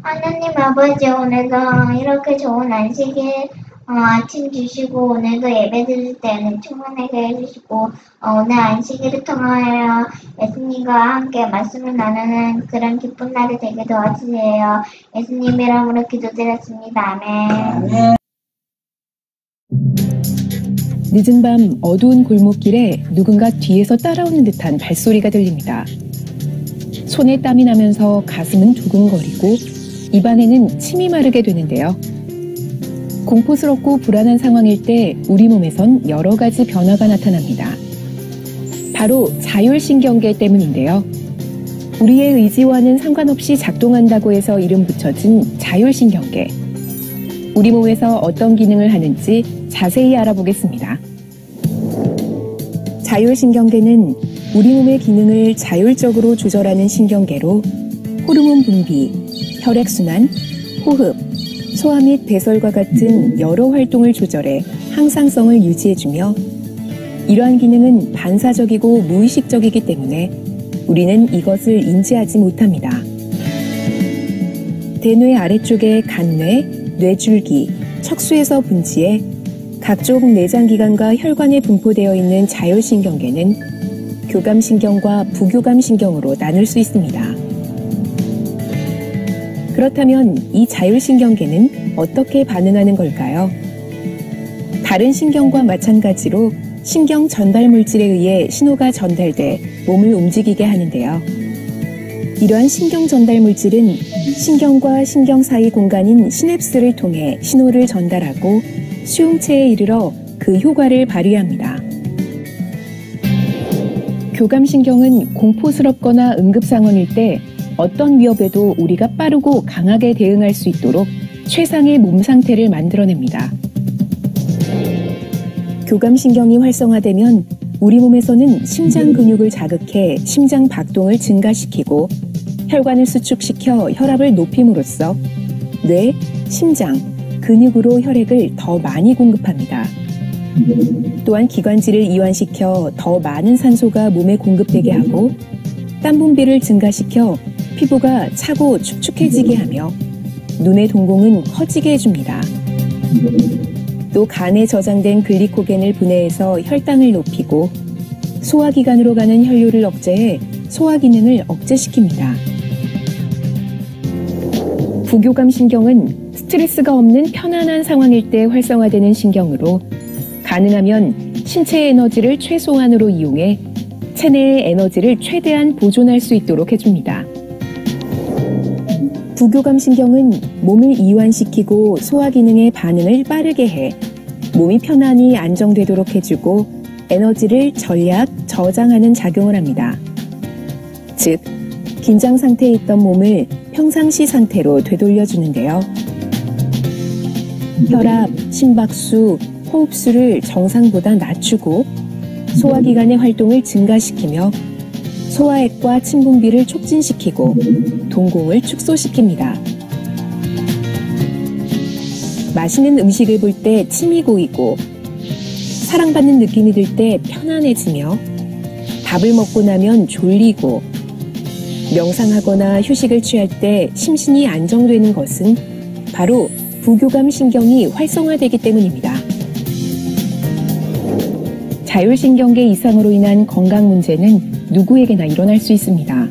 하나님 아버지, 오늘도 이렇게 좋은 안식일 아침 주시고, 오늘도 예배 드릴 때는 충만하게 해주시고, 오늘 안식일을 통하여 예수님과 함께 말씀을 나누는 그런 기쁜 날이 되게 도와주세요. 예수님 이름으로 기도드렸습니다. 아멘. 늦은 밤 어두운 골목길에 누군가 뒤에서 따라오는 듯한 발소리가 들립니다. 손에 땀이 나면서 가슴은 두근거리고 입안에는 침이 마르게 되는데요. 공포스럽고 불안한 상황일 때 우리 몸에선 여러 가지 변화가 나타납니다. 바로 자율신경계 때문인데요. 우리의 의지와는 상관없이 작동한다고 해서 이름 붙여진 자율신경계. 우리 몸에서 어떤 기능을 하는지 자세히 알아보겠습니다. 자율신경계는 우리 몸의 기능을 자율적으로 조절하는 신경계로 호르몬 분비, 혈액순환, 호흡, 소화 및 배설과 같은 여러 활동을 조절해 항상성을 유지해주며 이러한 기능은 반사적이고 무의식적이기 때문에 우리는 이것을 인지하지 못합니다. 대뇌 아래쪽의 간뇌, 뇌줄기, 척수에서 분지해 각종 내장기관과 혈관에 분포되어 있는 자율신경계는 교감신경과 부교감신경으로 나눌 수 있습니다. 그렇다면 이 자율신경계는 어떻게 반응하는 걸까요? 다른 신경과 마찬가지로 신경 전달 물질에 의해 신호가 전달돼 몸을 움직이게 하는데요. 이러한 신경 전달 물질은 신경과 신경 사이 공간인 시냅스를 통해 신호를 전달하고 수용체에 이르러 그 효과를 발휘합니다. 교감신경은 공포스럽거나 응급상황일 때 어떤 위협에도 우리가 빠르고 강하게 대응할 수 있도록 최상의 몸 상태를 만들어냅니다. 교감신경이 활성화되면 우리 몸에서는 심장 근육을 자극해 심장 박동을 증가시키고 혈관을 수축시켜 혈압을 높임으로써 뇌, 심장, 근육으로 혈액을 더 많이 공급합니다. 또한 기관지를 이완시켜 더 많은 산소가 몸에 공급되게 하고 땀 분비를 증가시켜 피부가 차고 축축해지게 하며 눈의 동공은 커지게 해줍니다. 또 간에 저장된 글리코겐을 분해해서 혈당을 높이고 소화기관으로 가는 혈류를 억제해 소화 기능을 억제시킵니다. 부교감신경은 스트레스가 없는 편안한 상황일 때 활성화되는 신경으로 가능하면 신체의 에너지를 최소한으로 이용해 체내의 에너지를 최대한 보존할 수 있도록 해줍니다. 부교감신경은 몸을 이완시키고 소화 기능의 반응을 빠르게 해 몸이 편안히 안정되도록 해주고 에너지를 전략, 저장하는 작용을 합니다. 즉, 긴장 상태에 있던 몸을 평상시 상태로 되돌려주는데요. 혈압, 심박수, 호흡수를 정상보다 낮추고 소화기관의 활동을 증가시키며 소화액과 침 분비를 촉진시키고 동공을 축소시킵니다. 맛있는 음식을 볼 때 침이 고이고 사랑받는 느낌이 들 때 편안해지며 밥을 먹고 나면 졸리고 명상하거나 휴식을 취할 때 심신이 안정되는 것은 바로 부교감신경이 활성화되기 때문입니다. 자율신경계 이상으로 인한 건강 문제는 누구에게나 일어날 수 있습니다.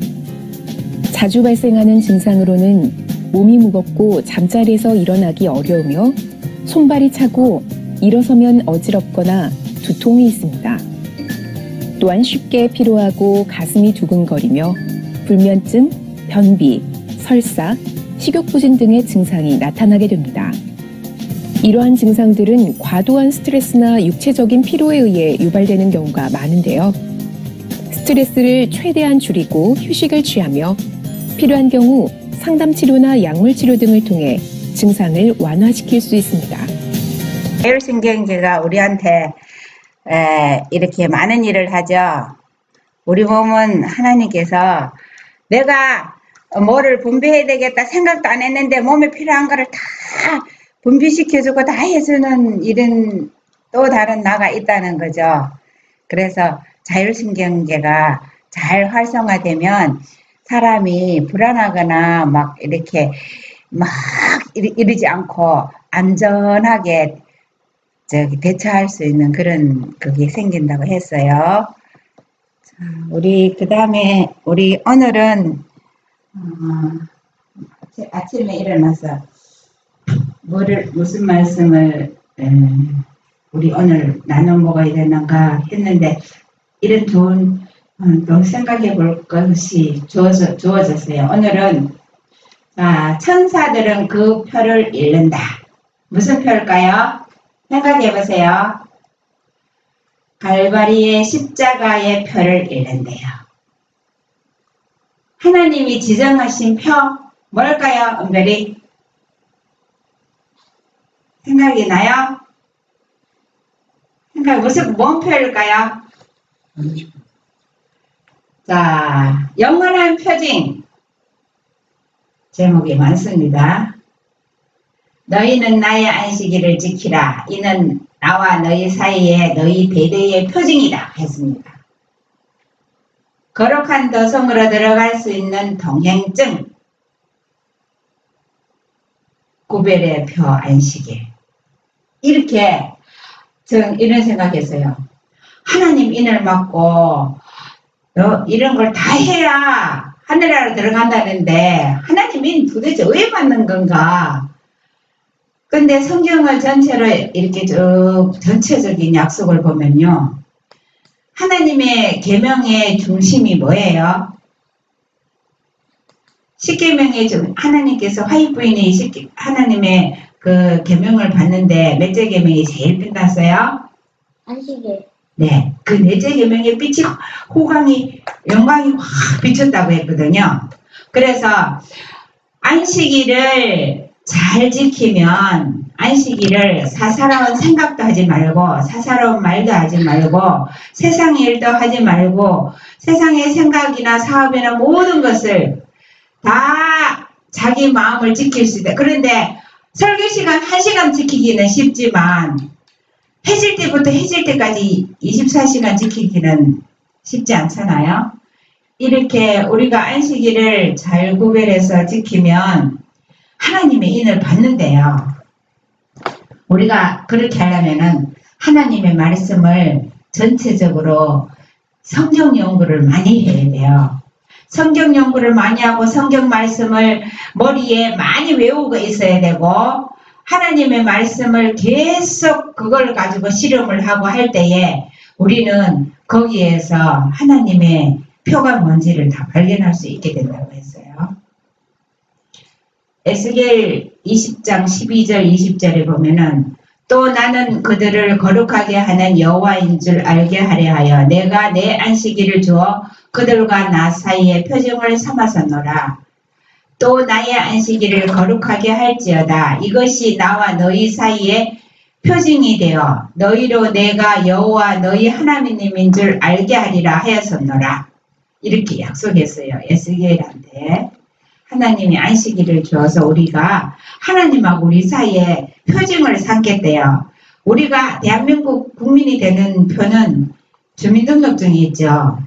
자주 발생하는 증상으로는 몸이 무겁고 잠자리에서 일어나기 어려우며 손발이 차고 일어서면 어지럽거나 두통이 있습니다. 또한 쉽게 피로하고 가슴이 두근거리며 불면증, 변비, 설사, 식욕부진 등의 증상이 나타나게 됩니다. 이러한 증상들은 과도한 스트레스나 육체적인 피로에 의해 유발되는 경우가 많은데요. 스트레스를 최대한 줄이고 휴식을 취하며 필요한 경우 상담 치료나 약물 치료 등을 통해 증상을 완화시킬 수 있습니다. 자율신경계가 우리한테 이렇게 많은 일을 하죠. 우리 몸은 하나님께서 내가 뭐를 분비해야 되겠다 생각도 안 했는데 몸에 필요한 거를 다 분비시켜주고 다 해주는 이런 또 다른 나가 있다는 거죠. 그래서 자율신경계가 잘 활성화되면 사람이 불안하거나 막 이렇게 막 이러지 않고 안전하게 대처할 수 있는 그런 그게 생긴다고 했어요. 자, 우리 그 다음에 우리 오늘은 아침에 일어나서 무슨 말씀을 우리 오늘 나눠 먹어야 되는가 했는데 이런 좋은 또 생각해 볼 것이 주어졌어요. 오늘은 천사들은 그 표를 잃는다. 무슨 표일까요? 생각해 보세요. 갈바리의 십자가의 표를 잃는데요. 하나님이 지정하신 표 뭘까요? 은별이 생각이 나요? 뭔 표일까요? 자, 영원한 표징 제목이 많습니다. 너희는 나의 안식일을 지키라. 이는 나와 너희 사이에 너희 대대의 표징이다 했습니다. 거룩한 도성으로 들어갈 수 있는 동행증, 구별의 표 안식일. 이렇게 저는 이런 생각했어요. 하나님 인을 맡고 이런 걸 다 해야 하늘나라로 들어간다는데 하나님 인 도대체 왜 받는 건가? 근데 성경을 전체로 이렇게 쭉 전체적인 약속을 보면요. 하나님의 계명의 중심이 뭐예요? 십계명의 하나님께서 화이부인이 하나님의 그 계명을 받는데 몇째 계명이 제일 빛났어요? 안식일. 네, 그 넷째 계명의 빛이 영광이 확 비쳤다고 했거든요. 그래서 안식일을 잘 지키면 안식일을 사사로운 생각도 하지 말고 사사로운 말도 하지 말고 세상 일도 하지 말고 세상의 생각이나 사업이나 모든 것을 다 자기 마음을 지킬 수 있다. 그런데 설교 시간 1시간 지키기는 쉽지만 해질 때부터 해질 때까지 24시간 지키기는 쉽지 않잖아요. 이렇게 우리가 안식일을 잘 구별해서 지키면 하나님의 인을 받는데요. 우리가 그렇게 하려면은 하나님의 말씀을 전체적으로 성경 연구를 많이 해야 돼요. 성경 연구를 많이 하고 성경 말씀을 머리에 많이 외우고 있어야 되고 하나님의 말씀을 계속 그걸 가지고 실험을 하고 할 때에 우리는 거기에서 하나님의 표가 뭔지를 다 발견할 수 있게 된다고 했어요. 에스겔 20장 12절 20절에 보면은 또 나는 그들을 거룩하게 하는 여호와인 줄 알게 하려 하여 내가 내 안식일을 주어 그들과 나 사이에 표징을 삼았었노라. 또 나의 안식일을 거룩하게 할지어다. 이것이 나와 너희 사이에 표징이 되어 너희로 내가 여호와 너희 하나님인 줄 알게 하리라 하였었노라. 이렇게 약속했어요. 에스겔한테. 하나님이 안식일을 주어서 우리가 하나님하고 우리 사이에 표징을 삼겠대요. 우리가 대한민국 국민이 되는 표는 주민등록증이 있죠.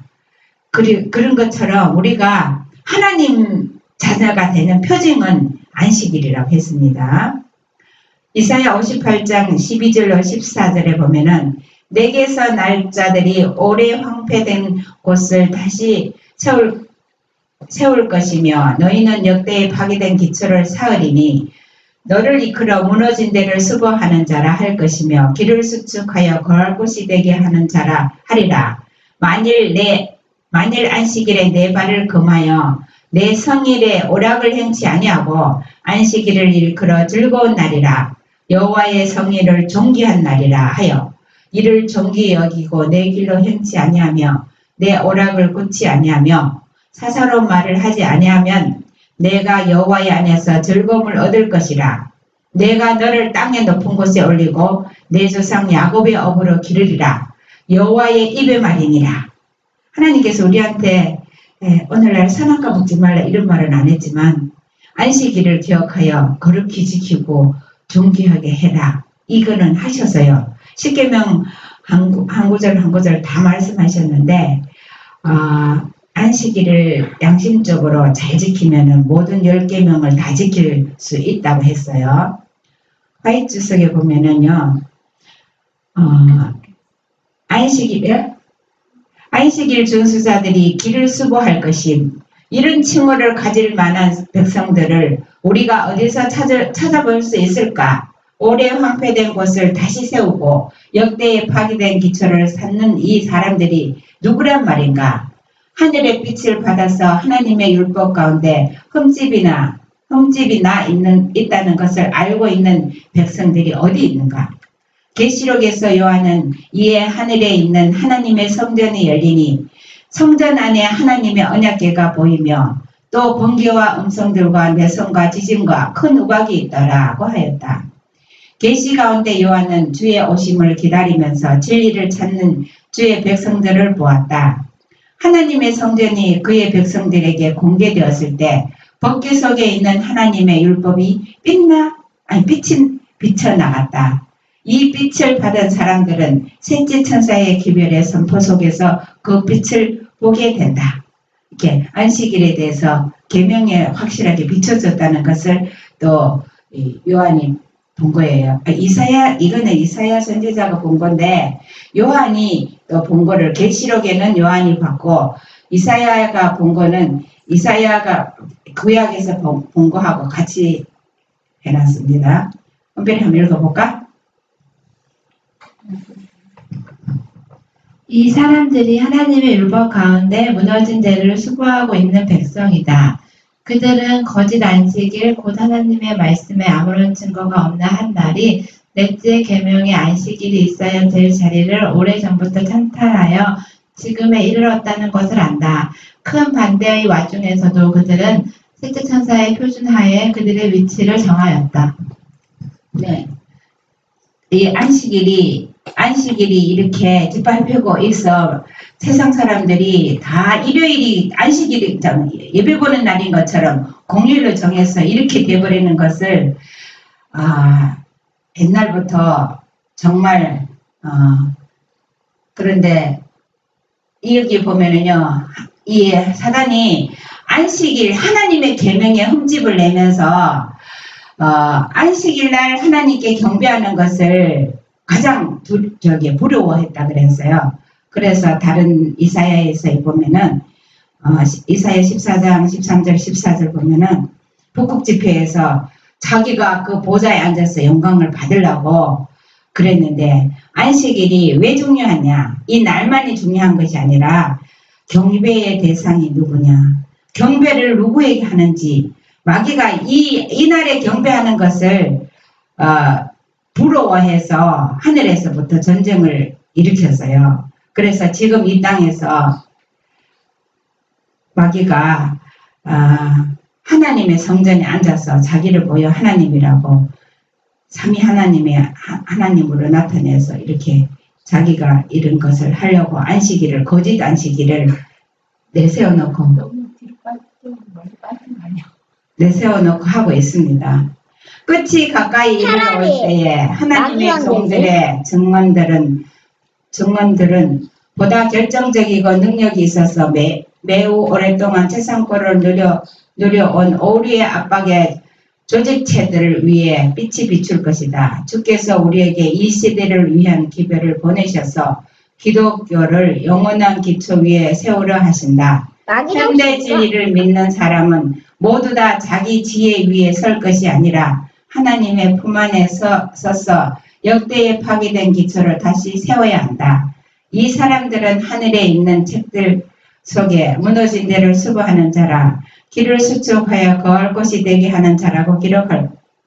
그런 것처럼 우리가 하나님 자녀가 되는 표징은 안식일이라고 했습니다. 이사야 58장 12절로 14절에 보면은 내게서 날 자들이 오래 황폐된 곳을 다시 세울 것이며 너희는 역대에 파괴된 기초를 쌓으리니 너를 이끌어 무너진 데를 수보하는 자라 할 것이며 길을 수축하여 거할 곳이 되게 하는 자라 하리라. 만일 안식일에 내 발을 금하여 내 성일에 오락을 행치 아니하고 안식일을 일컬어 즐거운 날이라. 여호와의 성의를 존귀한 날이라 하여 이를 존귀히 여기고 내 길로 행치 아니하며 내 오락을 굳지 아니하며 사사로운 말을 하지 아니하면 내가 여호와의 안에서 즐거움을 얻을 것이라. 내가 너를 땅의 높은 곳에 올리고 내 조상 야곱의 업으로 기르리라. 여호와의 입의 말이니라. 하나님께서 우리한테 오늘날 선악과 먹지 말라 이런 말은 안 했지만 안식일을 기억하여 거룩히 지키고 존귀하게 해라. 이거는 하셔서요. 십계명 한 구절 한 구절 다 말씀하셨는데 안식일을 양심적으로 잘 지키면 모든 10계명을 다 지킬 수 있다고 했어요. 화이트석에 보면은요. 안식일 준수자들이 길을 수고할 것임. 이런 칭호를 가질 만한 백성들을 우리가 어디서 찾아볼 수 있을까? 오래 황폐된 곳을 다시 세우고 역대에 파괴된 기초를 쌓는 이 사람들이 누구란 말인가? 하늘의 빛을 받아서 하나님의 율법 가운데 흠집이 있다는 것을 알고 있는 백성들이 어디 있는가? 계시록에서 요한은 이에 하늘에 있는 하나님의 성전이 열리니 성전 안에 하나님의 언약궤가 보이며 또 번개와 음성들과 내성과 지진과 큰 우박이 있더라고 하였다. 계시 가운데 요한은 주의 오심을 기다리면서 진리를 찾는 주의 백성들을 보았다. 하나님의 성전이 그의 백성들에게 공개되었을 때 번개 속에 있는 하나님의 율법이 빛이 비쳐나갔다. 이 빛을 받은 사람들은 셋째 천사의 기별의 선포 속에서 그 빛을 보게 된다. 이렇게 안식일에 대해서 계명에 확실하게 비춰졌다는 것을 또 요한이 본 거예요. 이거는 이사야 선지자가 본 건데 요한이 또 본 거를 계시록에는 요한이 봤고 이사야가 본 거는 이사야가 구약에서 본 거하고 같이 해놨습니다. 은별이 한번 읽어볼까? 이 사람들이 하나님의 율법 가운데 무너진 데를 수고하고 있는 백성이다. 그들은 거짓 안식일 곧 하나님의 말씀에 아무런 증거가 없는 한 날이 넷째 계명의 안식일이 있어야 될 자리를 오래전부터 찬탈하여 지금에 이르렀다는 것을 안다. 큰 반대의 와중에서도 그들은 셋째 천사의 표준하에 그들의 위치를 정하였다. 네, 이 안식일이 이렇게 짓밟히고 있어 세상 사람들이 다 일요일이 안식일이 예배 보는 날인 것처럼 공휴일로 정해서 이렇게 돼버리는 것을 옛날부터 정말 그런데 여기 보면은요 이 사단이 안식일 하나님의 계명에 흠집을 내면서 안식일 날 하나님께 경배하는 것을 가장 부러워했다 그랬어요. 그래서 다른 이사야에서 보면은 이사야 14장 13절 14절 보면은 북극집회에서 자기가 그 보좌에 앉아서 영광을 받으려고 그랬는데 안식일이 왜 중요하냐? 이 날만이 중요한 것이 아니라 경배의 대상이 누구냐? 경배를 누구에게 하는지 마귀가 이 날에 경배하는 것을 부러워해서 하늘에서부터 전쟁을 일으켰어요. 그래서 지금 이 땅에서 마귀가 하나님의 성전에 앉아서 자기를 보여 하나님이라고 삼위 하나님으로 나타내서 이렇게 자기가 이런 것을 하려고 안식일을 거짓 안식일을 내세워놓고 하고 있습니다. 끝이 가까이 이르러올 때에 하나님의 종들의 증언들은 보다 결정적이고 능력이 있어서 매우 오랫동안 세상권을 누려온 오류의 압박에 조직체들을 위해 빛이 비출 것이다. 주께서 우리에게 이 시대를 위한 기별을 보내셔서 기독교를 영원한 기초 위에 세우려 하신다. 현대 진리를 믿는 사람은 모두 다 자기 지혜 위에 설 것이 아니라 하나님의 품 안에 서서 역대에 파괴된 기초를 다시 세워야 한다. 이 사람들은 하늘에 있는 책들 속에 무너진 데를 수거하는 자라 길을 수축하여 거할 곳이 되게 하는 자라고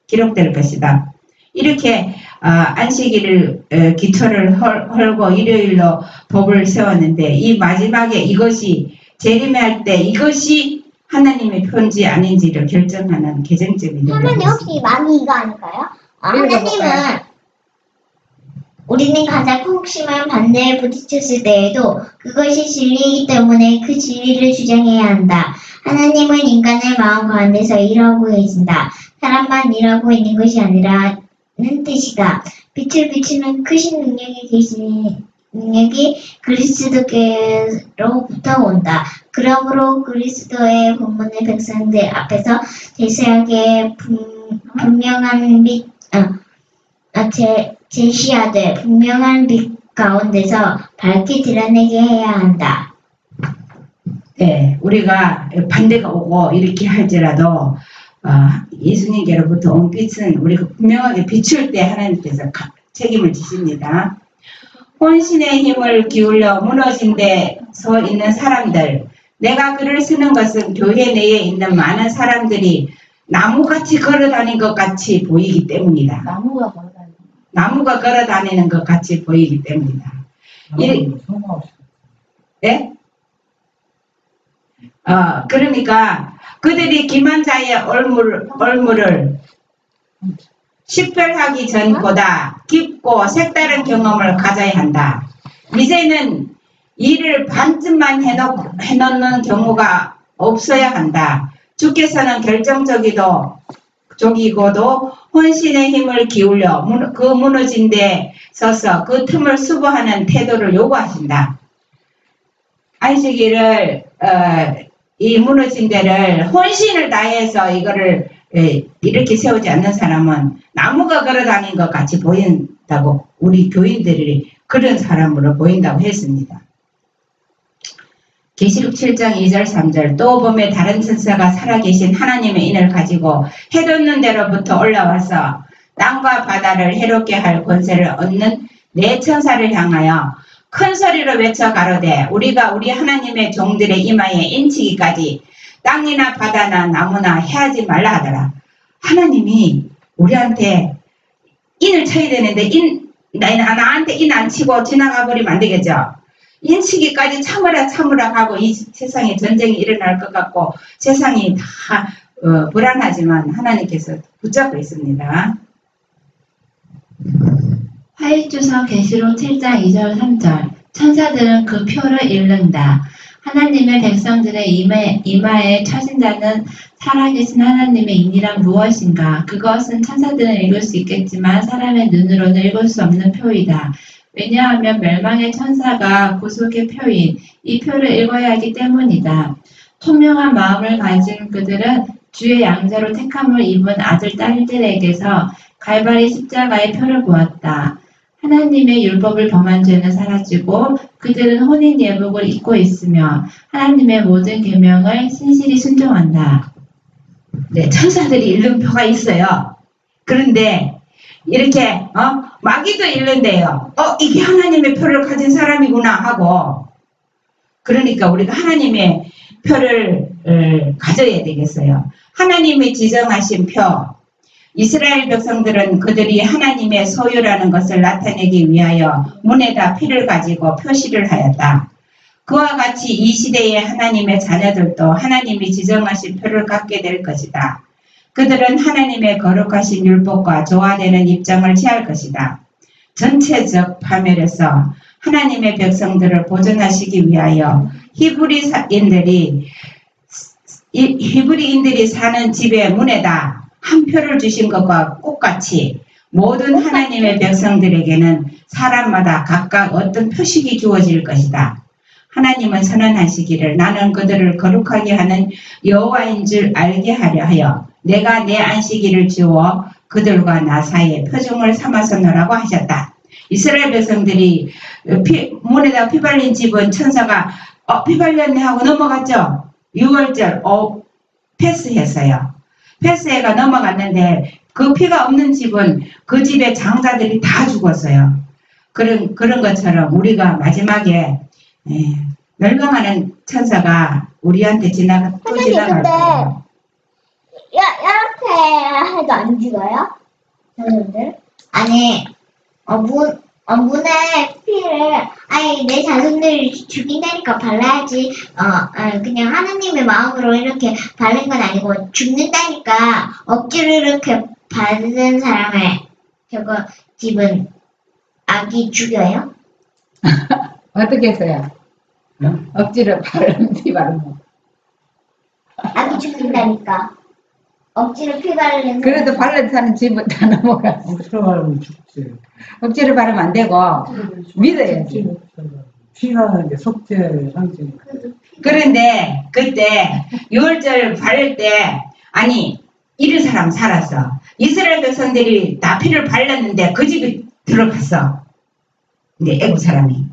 기록될 것이다. 이렇게 안식일을 기초를 헐고 일요일로 법을 세웠는데 이 마지막에 이것이 재림할 때 이것이 하나님의 편지 아닌지를 결정하는 개정점이 되는 하나님 혹시 마귀가 아닐까요? 하나님은 우리는 가장 혹심한 반대에 부딪혔을 때에도 그것이 진리이기 때문에 그 진리를 주장해야 한다. 하나님은 인간의 마음 가운데서 일하고 계신다. 사람만 일하고 있는 것이 아니라는 뜻이다. 빛을 비추는 크신 능력이 그리스도께로부터 온다. 그러므로 그리스도의 본문의 백성들 앞에서 제시하되 분명한 빛 가운데서 밝게 드러내게 해야 한다. 네, 우리가 반대가 오고 이렇게 할지라도 예수님께로부터 온 빛은 우리가 분명하게 비출 때 하나님께서 책임을 지십니다. 혼신의 힘을 기울여 무너진 데 서 있는 사람들, 내가 글을 쓰는 것은 교회 내에 있는 많은 사람들이 나무같이 걸어다닌 것 같이 보이기 때문이다. 나무가 걸어다니는 것 같이 보이기 때문이다. 네? 그러니까 그들이 기만자의 얼물을 식별하기 전보다 깊고 색다른 경험을 가져야 한다. 이제는 일을 반쯤만 해놓는 경우가 없어야 한다. 주께서는 결정적이고도 혼신의 힘을 기울여 그 무너진 데 서서 그 틈을 수보하는 태도를 요구하신다. 안식일을 이 무너진 데를 혼신을 다해서 이거를 이렇게 세우지 않는 사람은 나무가 걸어다닌 것 같이 보인다고 우리 교인들이 그런 사람으로 보인다고 했습니다. 계시록 7장 2절 3절 또 봄에 다른 천사가 살아계신 하나님의 인을 가지고 해돋는 데로부터 올라와서 땅과 바다를 해롭게 할 권세를 얻는 네 천사를 향하여 큰 소리로 외쳐 가로되 우리가 우리 하나님의 종들의 이마에 인치기까지 땅이나 바다나 나무나 해하지 말라 하더라. 하나님이 우리한테 인을 쳐야 되는데 나한테 인 안 치고 지나가 버리면 안 되겠죠. 인치기까지 참으라 하고 이 세상에 전쟁이 일어날 것 같고 세상이 다 불안하지만 하나님께서 붙잡고 있습니다. 화일주서 계시록 7장 2절 3절 천사들은 그 표를 읽는다. 하나님의 백성들의 이마에 쳐진 자는 살아계신 하나님의 인이란 무엇인가? 그것은 천사들은 읽을 수 있겠지만 사람의 눈으로는 읽을 수 없는 표이다. 왜냐하면 멸망의 천사가 구속의 표인 이 표를 읽어야 하기 때문이다. 통명한 마음을 가진 그들은 주의 양자로 택함을 입은 아들 딸들에게서 갈바리 십자가의 표를 보았다. 하나님의 율법을 범한 죄는 사라지고 그들은 혼인 예복을 입고 있으며 하나님의 모든 계명을 신실히 순종한다. 네, 천사들이 읽는 표가 있어요. 그런데 이렇게 마귀도 읽는데요. 이게 하나님의 표를 가진 사람이구나 하고 그러니까 우리가 하나님의 표를 가져야 되겠어요. 하나님이 지정하신 표. 이스라엘 백성들은 그들이 하나님의 소유라는 것을 나타내기 위하여 문에다 피를 가지고 표시를 하였다. 그와 같이 이 시대의 하나님의 자녀들도 하나님이 지정하신 표를 갖게 될 것이다. 그들은 하나님의 거룩하신 율법과 조화되는 입장을 취할 것이다. 전체적 파멸에서 하나님의 백성들을 보존하시기 위하여 히브리인들이 사는 집의 문에다 한 표를 주신 것과 똑같이 모든 하나님의 백성들에게는 사람마다 각각 어떤 표식이 주어질 것이다. 하나님은 선언하시기를 나는 그들을 거룩하게 하는 여호와인 줄 알게 하려 하여 내가 내 안식일을 주어 그들과 나 사이에 표중을 삼아서 놓으라고 하셨다. 이스라엘 백성들이 문에다 피 발린 집은 천사가 피 발렸네 하고 넘어갔죠. 6월절 패스했어요. 패스해가 넘어갔는데 그 피가 없는 집은 그 집의 장자들이 다 죽었어요. 그런 것처럼 우리가 마지막에 멸망하는 천사가 우리한테 또 지나갈 거예요. 이렇게 해도 안 죽어요? 여러분들? 안에 문에 피를 내 자손들을 죽인다니까 발라야지. 그냥 하나님의 마음으로 이렇게 바른 건 아니고 죽는다니까 억지로 이렇게 바른 사람을 저거 집은 악이 죽여요? 어떻게 했어요? 억지로 바르는 피 바르면. 악이 죽는다니까. 억지로 피 바르는 그래도 바른 사는 집은 다 넘어가. 억지로 바르면 죽지. 억지로 바르면 안 되고 믿어야지. 피가 이제 속죄 상징. 그런데 그때 유월절 바를 때 이런 사람 살았어. 이스라엘 백성들이 다 피를 발랐는데 그 집에 들어갔어. 이제 애국 사람이.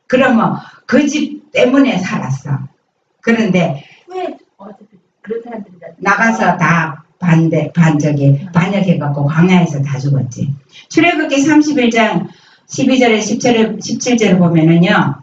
그러면 그 집 때문에 살았어. 그런데 왜 어차피 그런 사람들이 나가서 다 반역해갖고 광야에서 다 죽었지. 출애굽기 31장 12절에 17절에 보면은요.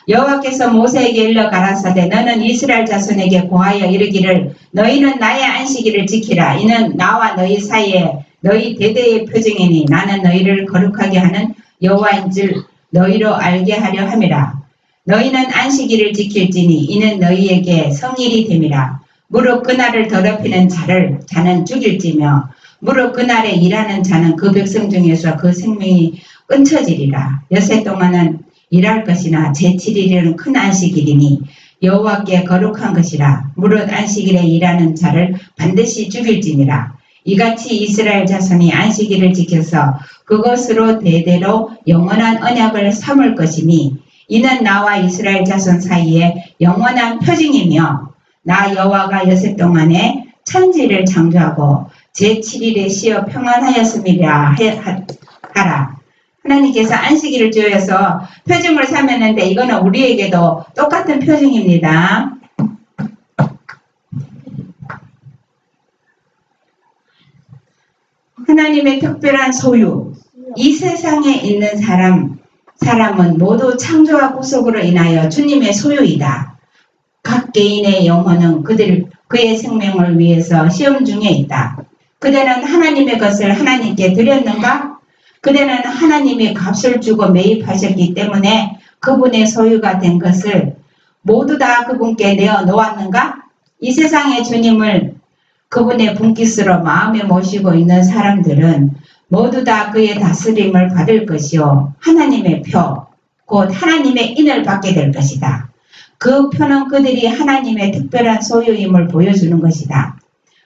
여호와께서 모세에게 일러 가라사대 너는 이스라엘 자손에게 고하여 이르기를 너희는 나의 안식일을 지키라. 이는 나와 너희 사이에 너희 대대의 표징이니 나는 너희를 거룩하게 하는 여호와인 줄 너희로 알게 하려 함이라. 너희는 안식일을 지킬지니 이는 너희에게 성일이 됨이라. 무릇 그날을 더럽히는 자는 죽일지며 무릇 그날에 일하는 자는 그 백성 중에서 그 생명이 끊쳐지리라. 여세 동안은 일할 것이나 제7일에는 큰 안식일이니 여호와께 거룩한 것이라. 무릇 안식일에 일하는 자를 반드시 죽일지니라. 이같이 이스라엘 자손이 안식일을 지켜서 그것으로 대대로 영원한 언약을 삼을 것이니 이는 나와 이스라엘 자손 사이에 영원한 표징이며 나 여호와가 여세 동안에 천지를 창조하고 제7일에 쉬어 평안하였음이라 하라. 하나님께서 안식일을 주어서 표징을 삼았는데 이거는 우리에게도 똑같은 표징입니다. 하나님의 특별한 소유. 이 세상에 있는 사람은 모두 창조와 구속으로 인하여 주님의 소유이다. 각 개인의 영혼은 그의 생명을 위해서 시험 중에 있다. 그대는 하나님의 것을 하나님께 드렸는가? 그대는 하나님이 값을 주고 매입하셨기 때문에 그분의 소유가 된 것을 모두 다 그분께 내어 놓았는가? 이 세상의 주님을 그분의 분깃으로 마음에 모시고 있는 사람들은 모두 다 그의 다스림을 받을 것이요 하나님의 표, 곧 하나님의 인을 받게 될 것이다. 그 표는 그들이 하나님의 특별한 소유임을 보여주는 것이다.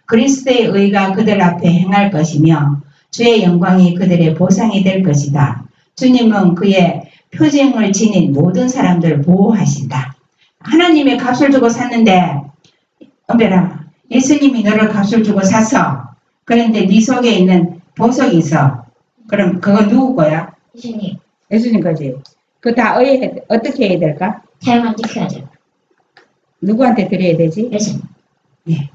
그리스도의 의가 그들 앞에 행할 것이며 주의 영광이 그들의 보상이 될 것이다. 주님은 그의 표징을 지닌 모든 사람들을 보호하신다. 하나님의 값을 주고 샀는데 은별아, 예수님이 너를 값을 주고 샀어. 그런데 네 속에 있는 보석이 있어. 그럼 그건 누구 거야? 예수님. 예수님 거지. 그거 다 어떻게 해야 될까? 잘 만지켜야죠. 누구한테 드려야 되지? 예수님. 네.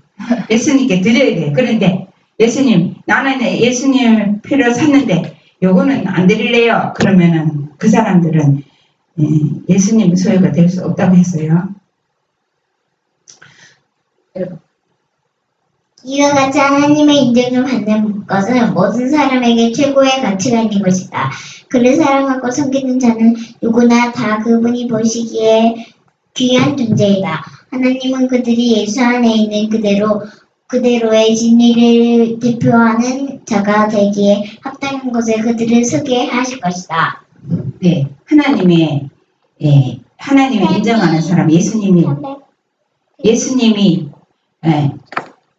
예수님께 드려야 돼. 그런데 예수님, 나는 예수님 피를 샀는데 요거는 안 드릴래요. 그러면은 그 사람들은 예수님 소유가 될 수 없다고 했어요. 이와 같이 하나님의 인정을 받는 것은 모든 사람에게 최고의 가치가 있는 것이다. 그를 사랑하고 섬기는 자는 누구나 다 그분이 보시기에 귀한 존재이다. 하나님은 그들이 예수 안에 있는 그대로의 진리를 대표하는 자가 되기에 합당한 곳에 그들을 서게 하실 것이다. 네, 하나님의 인정하는 사람, 예수님이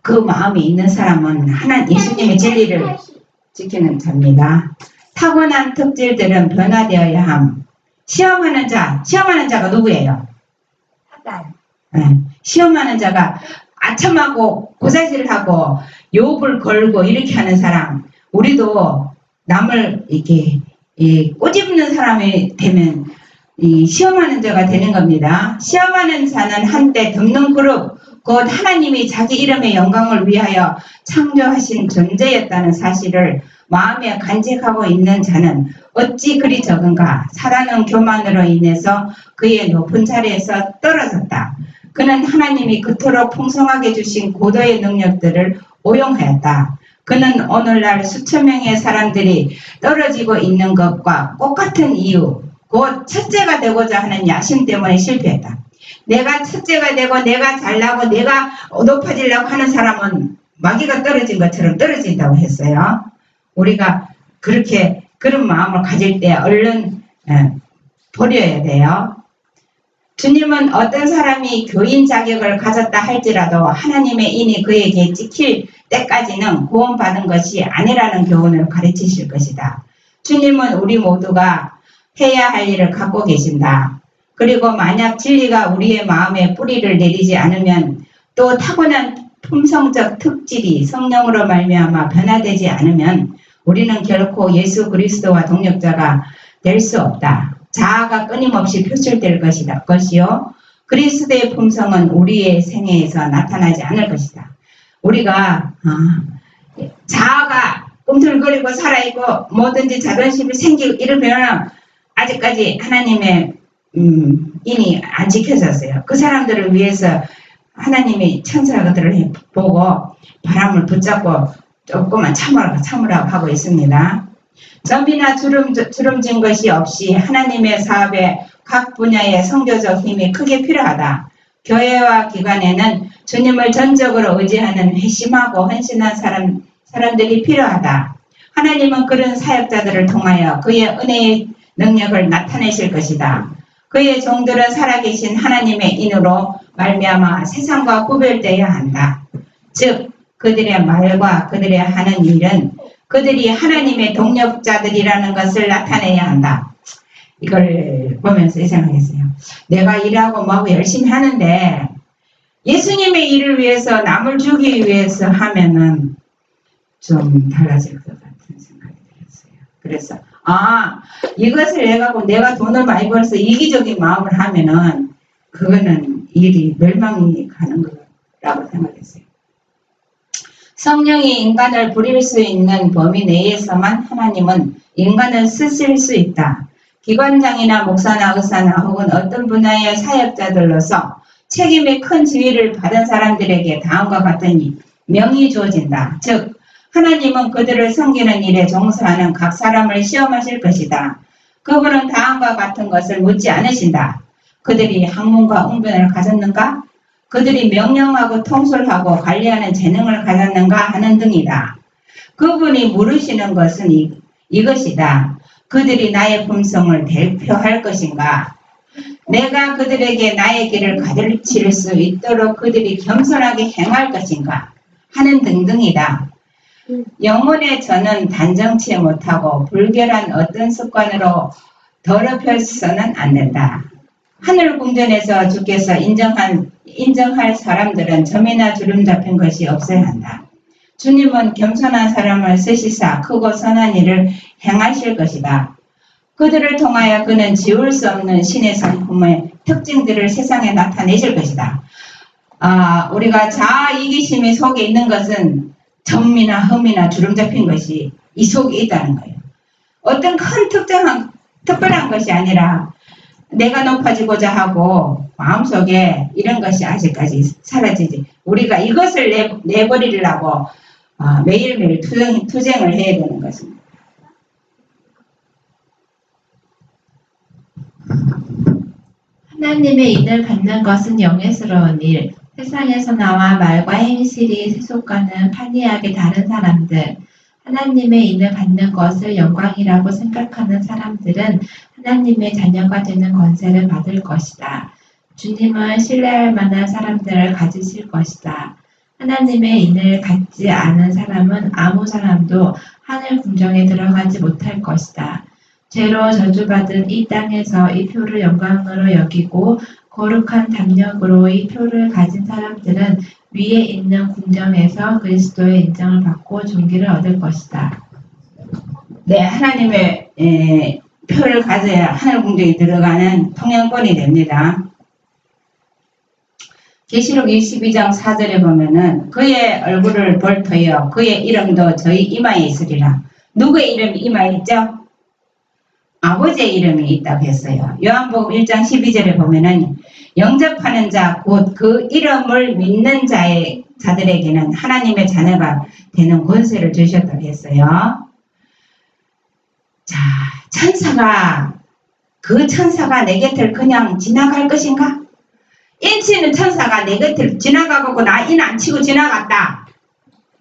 그 마음이 있는 사람은 예수님의 진리를 지키는 자입니다. 타고난 특질들은 변화되어야 함. 시험하는 자가 누구예요? 시험하는 자가 아첨하고 고사질을 하고 욕을 걸고 이렇게 하는 사람. 우리도 남을 이렇게 꼬집는 사람이 되면 시험하는 자가 되는 겁니다. 시험하는 자는 한때 덮는 그룹, 곧 하나님이 자기 이름의 영광을 위하여 창조하신 존재였다는 사실을 마음에 간직하고 있는 자는 어찌 그리 적은가? 사단은 교만으로 인해서 그의 높은 자리에서 떨어졌다. 그는 하나님이 그토록 풍성하게 주신 고도의 능력들을 오용하였다. 그는 오늘날 수천 명의 사람들이 떨어지고 있는 것과 똑같은 이유, 곧 첫째가 되고자 하는 야심 때문에 실패했다. 내가 첫째가 되고 내가 잘나고 내가 높아지려고 하는 사람은 마귀가 떨어진 것처럼 떨어진다고 했어요. 우리가 그런 마음을 가질 때 얼른 버려야 돼요. 주님은 어떤 사람이 교인 자격을 가졌다 할지라도 하나님의 인이 그에게 찍힐 때까지는 구원받은 것이 아니라는 교훈을 가르치실 것이다. 주님은 우리 모두가 해야 할 일을 갖고 계신다. 그리고 만약 진리가 우리의 마음에 뿌리를 내리지 않으면 또 타고난 품성적 특질이 성령으로 말미암아 변화되지 않으면 우리는 결코 예수 그리스도와 동력자가 될 수 없다. 자아가 끊임없이 표출될 것이요. 그리스도의 품성은 우리의 생애에서 나타나지 않을 것이다. 우리가 자아가 꿈틀거리고 살아있고 뭐든지 자존심이 생기고 이러면 아직까지 하나님의 인이 안 지켜졌어요. 그 사람들을 위해서 하나님이 천사들을 보고 바람을 붙잡고 조금만 참으라고 하고 있습니다. 점이나 주름진 것이 없이 하나님의 사업에 각 분야의 성교적 힘이 크게 필요하다. 교회와 기관에는 주님을 전적으로 의지하는 회심하고 헌신한 사람들이 필요하다. 하나님은 그런 사역자들을 통하여 그의 은혜의 능력을 나타내실 것이다. 그의 종들은 살아계신 하나님의 인으로 말미암아 세상과 구별되어야 한다. 즉 그들의 말과 그들의 하는 일은 그들이 하나님의 동력자들이라는 것을 나타내야 한다. 이걸 보면서 생각했어요. 내가 일하고 뭐하고 열심히 하는데 예수님의 일을 위해서 남을 주기 위해서 하면은 좀 달라질 것 같은 생각이 들었어요. 그래서 이것을 내가 돈을 많이 벌어서 이기적인 마음을 하면은 그거는 일이 멸망이 가는 거라고 생각했어요. 성령이 인간을 부릴 수 있는 범위 내에서만 하나님은 인간을 쓰실 수 있다. 기관장이나 목사나 의사나 혹은 어떤 분야의 사역자들로서 책임의 큰 지위를 받은 사람들에게 다음과 같은 명이 주어진다. 즉 하나님은 그들을 섬기는 일에 종사하는 각 사람을 시험하실 것이다. 그분은 다음과 같은 것을 묻지 않으신다. 그들이 학문과 웅변을 가졌는가? 그들이 명령하고 통솔하고 관리하는 재능을 가졌는가 하는 등이다. 그분이 물으시는 것은 이것이다. 그들이 나의 품성을 대표할 것인가? 내가 그들에게 나의 길을 가르칠 수 있도록 그들이 겸손하게 행할 것인가? 하는 등등이다. 영혼의 전은 단정치 못하고 불결한 어떤 습관으로 더럽혀서는 안 된다. 하늘 궁전에서 주께서 인정할 사람들은 점이나 주름 잡힌 것이 없어야 한다. 주님은 겸손한 사람을 쓰시사 크고 선한 일을 행하실 것이다. 그들을 통하여 그는 지울 수 없는 신의 성품의 특징들을 세상에 나타내실 것이다. 우리가 자아 이기심이 속에 있는 것은 점이나 흠이나 주름 잡힌 것이 이 속에 있다는 거예요. 어떤 큰 특별한 것이 아니라 내가 높아지고자 하고 마음속에 이런 것이 아직까지 사라지지. 우리가 이것을 내버리려고 매일매일 투쟁을 해야 되는 것입니다. 하나님의 인을 받는 것은 영예스러운 일. 세상에서 나와 말과 행실이 세속과는 판이하게 다른 사람들. 하나님의 인을 받는 것을 영광이라고 생각하는 사람들은 하나님의 자녀가 되는 권세를 받을 것이다. 주님은 신뢰할 만한 사람들을 가지실 것이다. 하나님의 인을 갖지 않은 사람은 아무 사람도 하늘 궁정에 들어가지 못할 것이다. 죄로 저주받은 이 땅에서 이 표를 영광으로 여기고 거룩한 담력으로 이 표를 가진 사람들은 위에 있는 궁정에서 그리스도의 인정을 받고 존귀를 얻을 것이다. 네, 하나님의 표를 가져야 하늘 궁정에 들어가는 통행권이 됩니다. 계시록 22장 4절에 보면은 그의 얼굴을 볼 터여 그의 이름도 저희 이마에 있으리라. 누구의 이름이 이마에 있죠? 아버지의 이름이 있다고 했어요. 요한복음 1장 12절에 보면은 영접하는 자 곧 그 이름을 믿는 자들에게는 하나님의 자녀가 되는 권세를 주셨다고 했어요. 자, 그 천사가 내 곁을 그냥 지나갈 것인가? 인치는 천사가 내 곁을 지나가고 인 안 치고 지나갔다.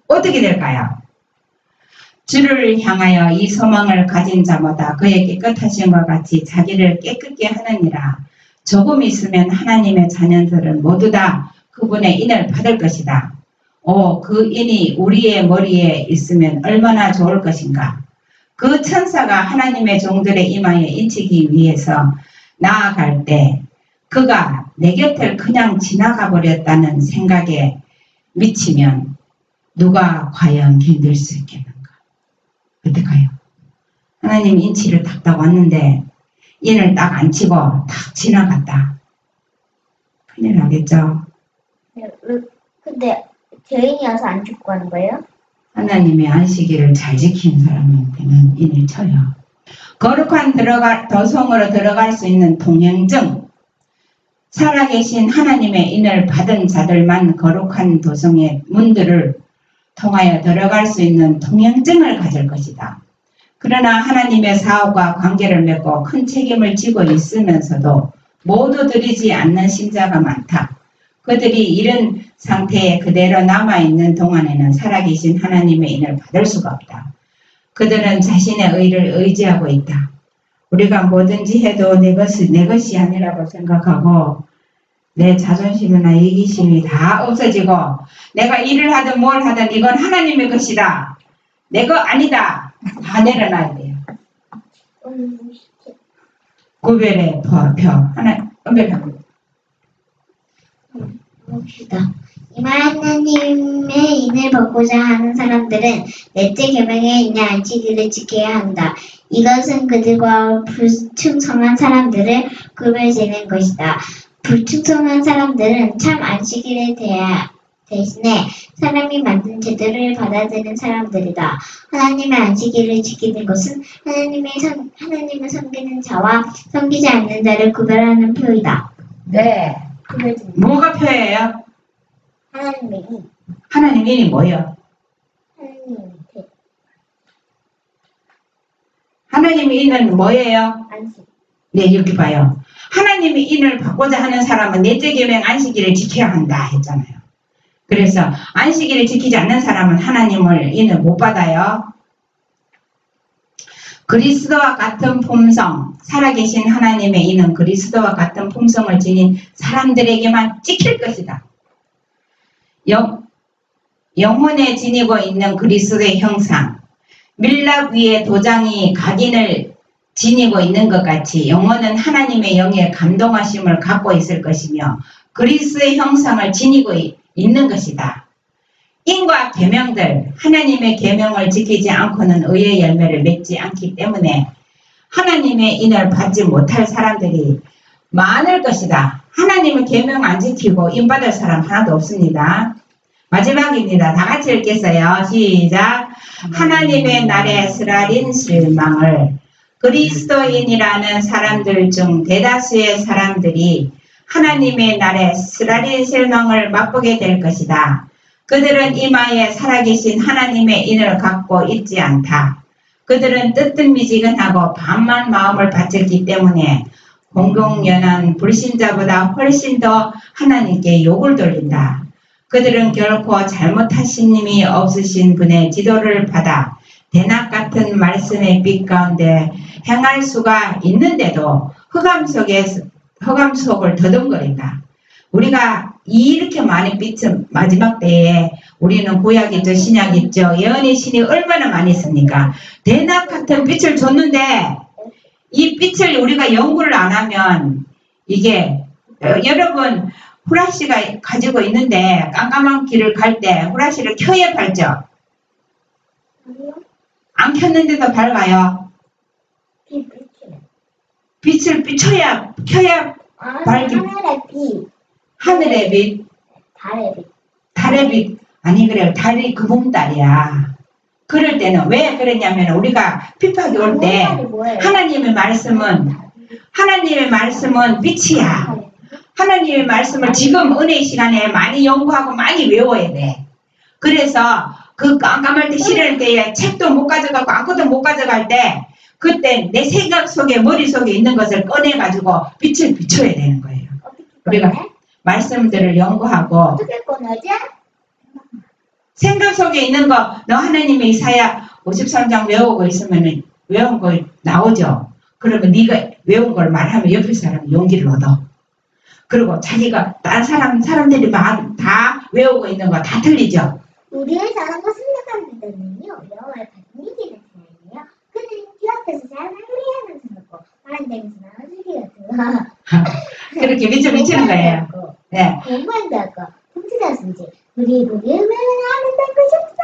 어떻게 될까요? 주를 향하여 이 소망을 가진 자마다 그의 깨끗하심과 같이 자기를 깨끗게 하느니라. 조금 있으면 하나님의 자녀들은 모두 다 그분의 인을 받을 것이다. 그 인이 우리의 머리에 있으면 얼마나 좋을 것인가. 그 천사가 하나님의 종들의 이마에 인치기 위해서 나아갈 때 그가 내 곁을 그냥 지나가 버렸다는 생각에 미치면 누가 과연 견딜 수 있겠는가? 어떡해요? 하나님 인치를 딱 왔는데 인을 딱 안 치고 딱 지나갔다. 큰일 나겠죠? 근데 죄인이어서 안 죽고 하는 거예요? 하나님의 안식일을 잘 지키는 사람한테는 인을 쳐요. 거룩한 도성으로 들어갈 수 있는 통행증. 살아계신 하나님의 인을 받은 자들만 거룩한 도성의 문들을 통하여 들어갈 수 있는 통행증을 가질 것이다. 그러나 하나님의 사업과 관계를 맺고 큰 책임을 지고 있으면서도 모두 드리지 않는 신자가 많다. 그들이 이런 상태에 그대로 남아있는 동안에는 살아계신 하나님의 인을 받을 수가 없다. 그들은 자신의 의를 의지하고 있다. 우리가 뭐든지 해도 내 것이 아니라고 생각하고 내 자존심이나 이기심이 다 없어지고 내가 일을 하든 뭘 하든 이건 하나님의 것이다. 내 거 아니다. 다 내려놔야 돼요. 구별의 표 하나 은별하고 봅시다. 이말 하나님의 인을 받고자 하는 사람들은 넷째 계명에 있는 안식일을 지켜야 한다. 이것은 그들과 불충성한 사람들을 구별지는 것이다. 불충성한 사람들은 참 안식일에 대신에 사람이 만든 제도를 받아들이는 사람들이다. 하나님의 안식일을 지키는 것은 하나님을 섬기는 자와 섬기지 않는 자를 구별하는 표이다. 네. 뭐가 표예요? 하나님의 인. 하나님의 인이 뭐예요? 하나님의 인은 뭐예요? 안식. 네, 이렇게 봐요. 하나님의 인을 받고자 하는 사람은 넷째 계명 안식일을 지켜야 한다 했잖아요. 그래서 안식일을 지키지 않는 사람은 하나님을 인을 못 받아요. 그리스도와 같은 품성, 살아계신 하나님의 인은 그리스도와 같은 품성을 지닌 사람들에게만 찍힐 것이다. 영혼에 지니고 있는 그리스도의 형상, 밀랍 위에 도장이 각인을 지니고 있는 것 같이 영혼은 하나님의 영의 감동하심을 갖고 있을 것이며 그리스도의 형상을 지니고 있는 것이다. 인과 계명들, 하나님의 계명을 지키지 않고는 의의 열매를 맺지 않기 때문에 하나님의 인을 받지 못할 사람들이 많을 것이다. 하나님의 계명 안 지키고 인 받을 사람 하나도 없습니다. 마지막입니다. 다 같이 읽겠어요. 시작. 하나님의 날에 쓰라린 실망을. 그리스도인이라는 사람들 중 대다수의 사람들이 하나님의 날에 쓰라린 실망을 맛보게 될 것이다. 그들은 이마에 살아계신 하나님의 인을 갖고 있지 않다. 그들은 뜨뜻미지근하고 반만 마음을 바쳤기 때문에 공공연한 불신자보다 훨씬 더 하나님께 욕을 돌린다. 그들은 결코 잘못하신 힘이 없으신 분의 지도를 받아 대낮 같은 말씀의 빛 가운데 행할 수가 있는데도 흑암 속을 더듬거린다. 우리가 이렇게 많이 빛은 마지막 때에 우리는 구약이죠, 신약이죠, 예언의 신이 얼마나 많이 있습니까? 대낮 같은 빛을 줬는데 이 빛을 우리가 연구를 안 하면 이게 여러분 후라시가 가지고 있는데 깜깜한 길을 갈 때 후라시를 켜야 밝죠? 안 켰는데도 밝아요. 빛을 켜야 밝기. 하늘의 빛. 하늘의 빛. 달의 빛. 달의 빛. 아니 그래요. 달이 금음달이야. 그럴 때는 왜 그러냐면 우리가 핍박이 올 때 하나님의 말씀은 빛이야. 하나님의 말씀을 지금 은혜의 시간에 많이 연구하고 많이 외워야 돼. 그래서 그 깜깜할 때 싫을 때에 책도 못 가져가고 아무것도 못 가져갈 때 그때 내 생각 속에 머릿속에 있는 것을 꺼내가지고 빛을 비춰야 되는 거예요. 우리가 말씀들을 연구하고 어떻게 꺼내지? 생각 속에 있는 거 너 하나님의 이사야 53장 외우고 있으면 외운 거 나오죠. 그러면 네가 외운 걸 말하면 옆에 사람이 용기를 얻어. 그리고 자기가 다른 사람들이 다 외우고 있는 거 다 틀리죠. 우리의 자랑과 생각하는 데는요 영어를 받는 사람이에요. 그는 귀 앞에서 잘 마무리하면서 먹고 다른 데서 나눠주기가 그렇게 미치는 거예요. 네. 공부한다 하고 훔치다든지 우리 음악을 하면 듣고 싶어?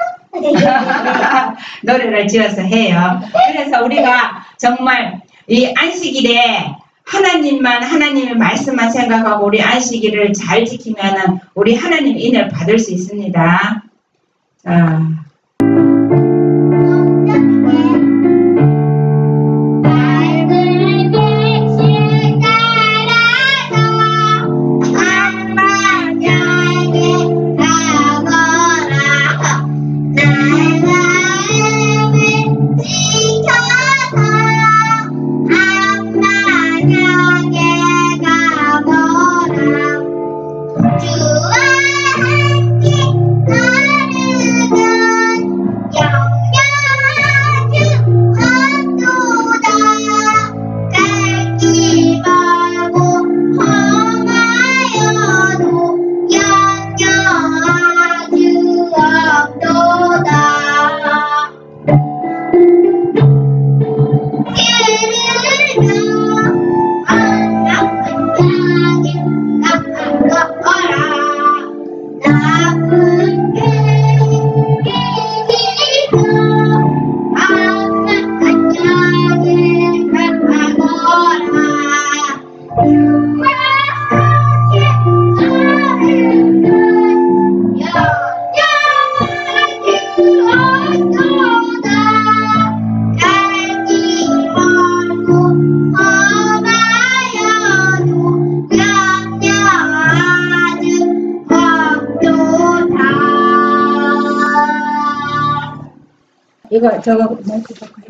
노래를 지어서 해요. 그래서 우리가 정말 이 안식일에 하나님의 말씀만 생각하고 우리 안식일을 잘 지키면은 우리 하나님의 인을 받을 수 있습니다. 자. 이거 저거 마이크 바꿔요.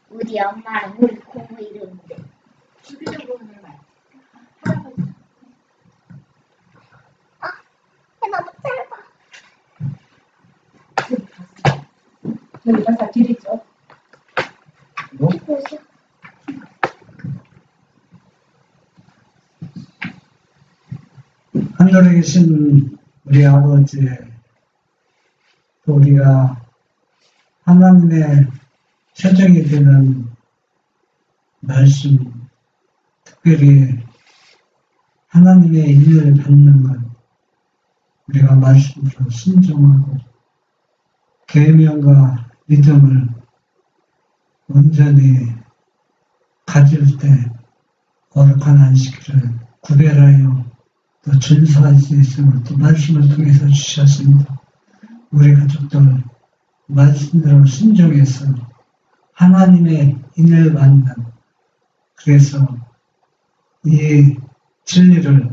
우리 엄마랑 우리 고모 이름인데. 너무 짧아. 여기 가사 길이죠? 하늘에 계신 우리 아버지, 또 우리가 하나님의 최종이 되는 말씀, 특별히 하나님의 인을 받는 것, 우리가 말씀으로 순종하고 계명과 믿음을 온전히 가질 때 거룩한 안식일을 구별하여 또 준수할 수 있음을 또 말씀을 통해서 주셨습니다. 우리 가족들 말씀대로 순종해서 하나님의 인을 받는, 그래서 이 진리를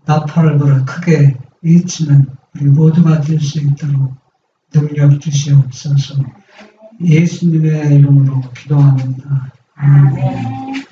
나팔을 불어 크게 외치는 우리 모두가 될 수 있도록 능력 주시옵소서. 예수님의 이름으로 기도합니다. 아멘.